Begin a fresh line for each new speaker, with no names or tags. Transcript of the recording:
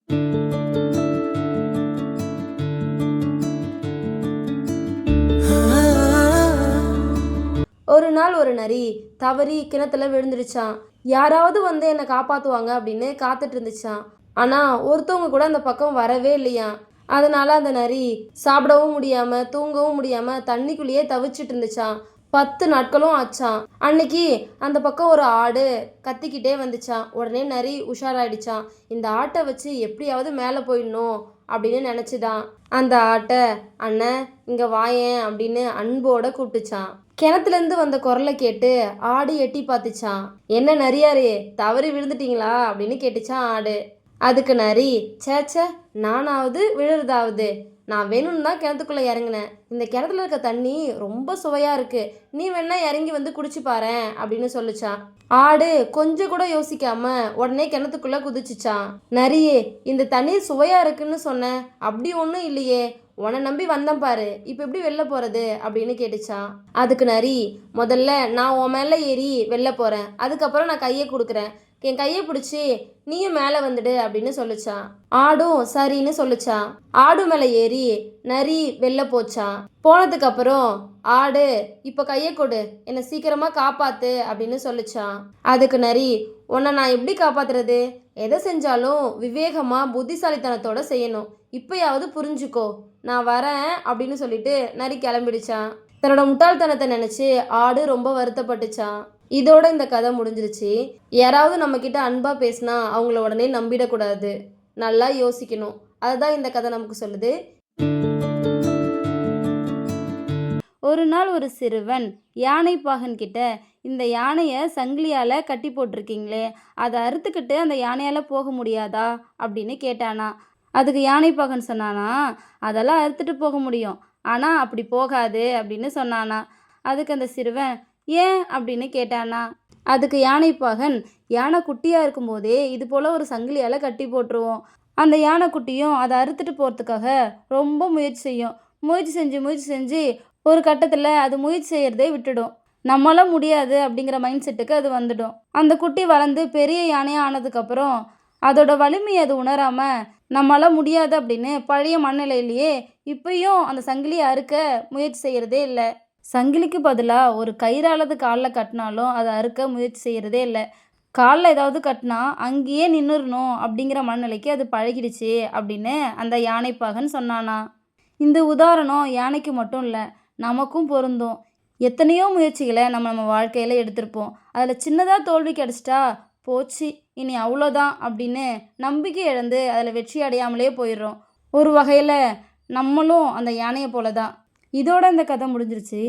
ஒரு நாள் ஒரு நரி தவறி கிணத்துல விழுந்துடுச்சான். யாராவது வந்து என்னை காப்பாத்துவாங்க அப்படின்னு காத்துட்டு இருந்துச்சான். ஆனா ஒருத்தவங்க கூட அந்த பக்கம் வரவே இல்லையாம். அதனால அந்த நரி சாப்பிடவும் முடியாம தூங்கவும் முடியாம தண்ணிக்குள்ளேயே தவிச்சிட்டு இருந்துச்சான். 10 நாட்களும் ஆச்சான். அன்னைக்கு அந்த பக்கம் ஒரு ஆடு கத்திக்கிட்டே வந்துச்சான். உடனே நரி உஷாராயிடுச்சான். இந்த ஆட்டை வச்சு எப்படியாவது மேலே போயிடணும் அப்படின்னு நினச்சிதான். அந்த ஆட்டை அண்ணன் இங்க வாயேன் அப்படின்னு அன்போட கூப்பிட்டுச்சான். கிணத்துலேருந்து வந்த குரலை கேட்டு ஆடு எட்டி பார்த்துச்சான். என்ன நரியாரே, தவறி விழுந்துட்டீங்களா அப்படின்னு கேட்டுச்சான் ஆடு. அதுக்கு நரி, சேச்சே, நானாவது விழுறதாவது, நான் வேணும்னு தான் கிணத்துக்குள்ளே இறங்கினேன். இந்த கிணத்துல இருக்க தண்ணி ரொம்ப சுவையாக இருக்கு, நீ வேணா இறங்கி வந்து குடிச்சு பாரேன் அப்படின்னு சொல்லிச்சான். ஆடு கொஞ்சம் கூட யோசிக்காம உடனே கிணத்துக்குள்ளே குதிச்சுச்சான். நரியே, இந்த தண்ணீர் சுவையாக இருக்குன்னு சொன்னேன், அப்படி ஒன்றும் இல்லையே, உன்னை நம்பி வந்தேன் பாரு, இப்போ எப்படி வெளில போகிறது அப்படின்னு கேட்டுச்சான். அதுக்கு நரி, முதல்ல நான் உன் மேலே ஏறி வெளில போகிறேன், அதுக்கப்புறம் நான் கையை கொடுக்குறேன், என் கையை பிடிச்சி நீயும் மேலே வந்துடு அப்படின்னு சொல்லிச்சான். ஆடும் சரின்னு சொல்லிச்சான். ஆடு மேலே ஏறி நரி வெளில போச்சான். போனதுக்கு அப்புறம் ஆடு, இப்போ கையை கொடு, என்னை சீக்கிரமா காப்பாத்து அப்படின்னு சொல்லிச்சான். அதுக்கு நரி, உன்னை நான் எப்படி காப்பாத்துறது, எதை செஞ்சாலும் விவேகமா புத்திசாலித்தனத்தோட செய்யணும், இப்பயாவது புரிஞ்சுக்கோ, நான் வரேன் அப்படின்னு சொல்லிட்டு நரி கிளம்பிடுச்சான். தன்னோட முட்டாள்தனத்தை நினைச்சு ஆடு ரொம்ப வருத்தப்பட்டுச்சான். இதோட இந்த கதை முடிஞ்சிருச்சு. யாராவது நம்ம கிட்ட அன்பா பேசினா அவங்கள உடனே நம்பிடக்கூடாது, நல்லா யோசிக்கணும். அதுதான் இந்த கதை நமக்கு சொல்லுது. ஒரு நாள் ஒரு சிறுவன் யானை பாகன் கிட்ட, இந்த யானையை சங்கிலியால் கட்டி போட்டிருக்கீங்களே, அதை அறுத்துக்கிட்டு அந்த யானையால் போக முடியாதா அப்படின்னு கேட்டானா. அதுக்கு யானை பாகன் சொன்னானா, அதெல்லாம் அறுத்துட்டு போக முடியும், ஆனால் அப்படி போகாது அப்படின்னு சொன்னானா. அதுக்கு அந்த சிறுவன், ஏன் அப்படின்னு கேட்டானா. அதுக்கு யானை பாகன், யானை குட்டியாக இருக்கும்போதே இது போல் ஒரு சங்கிலியால் கட்டி போட்டுருவோம், அந்த யானைக்குட்டியும் அதை அறுத்துட்டு போகிறதுக்காக ரொம்ப முயற்சி செய்யும், முயற்சி செஞ்சு ஒரு கட்டத்தில் அது முயற்சி செய்கிறதே விட்டுடும், நம்மளால் முடியாது அப்படிங்கிற மைண்ட் செட்டுக்கு அது வந்துடும். அந்த குட்டி வளர்ந்து பெரிய யானையாக ஆனதுக்கப்புறம் அதோட வலிமையை அது உணராமல் நம்மளால் முடியாது அப்படின்னு பழைய மனநிலையிலேயே இப்பயும் அந்த சங்கிலியை அறுக்க முயற்சி செய்கிறதே இல்லை. சங்கிலிக்கு பதிலாக ஒரு கயிறாலது காலில் கட்டினாலும் அதை அறுக்க முயற்சி செய்கிறதே இல்லை. காலில் ஏதாவது கட்டினா அங்கேயே நின்றுடணும் அப்படிங்கிற மனநிலைக்கு அது பழகிடுச்சு அப்படின்னு அந்த யானைப்பாகன் சொன்னானா. இந்த உதாரணம் யானைக்கு மட்டும் இல்லை, நமக்கும் பொருந்தும். எத்தனையோ முயற்சிகளை நம்ம வாழ்க்கையில் எடுத்திருப்போம், அதில் சின்னதாக தோல்வி கிடச்சிட்டா போச்சு, இனி அவ்வளோதான் அப்படின்னு நம்பிக்கை இழந்து அதில் வெற்றி அடையாமலே போயிடுறோம். ஒரு வகையில் நம்மளும் அந்த யானையை போல தான். இதோட இந்த கதை முடிஞ்சிருச்சு.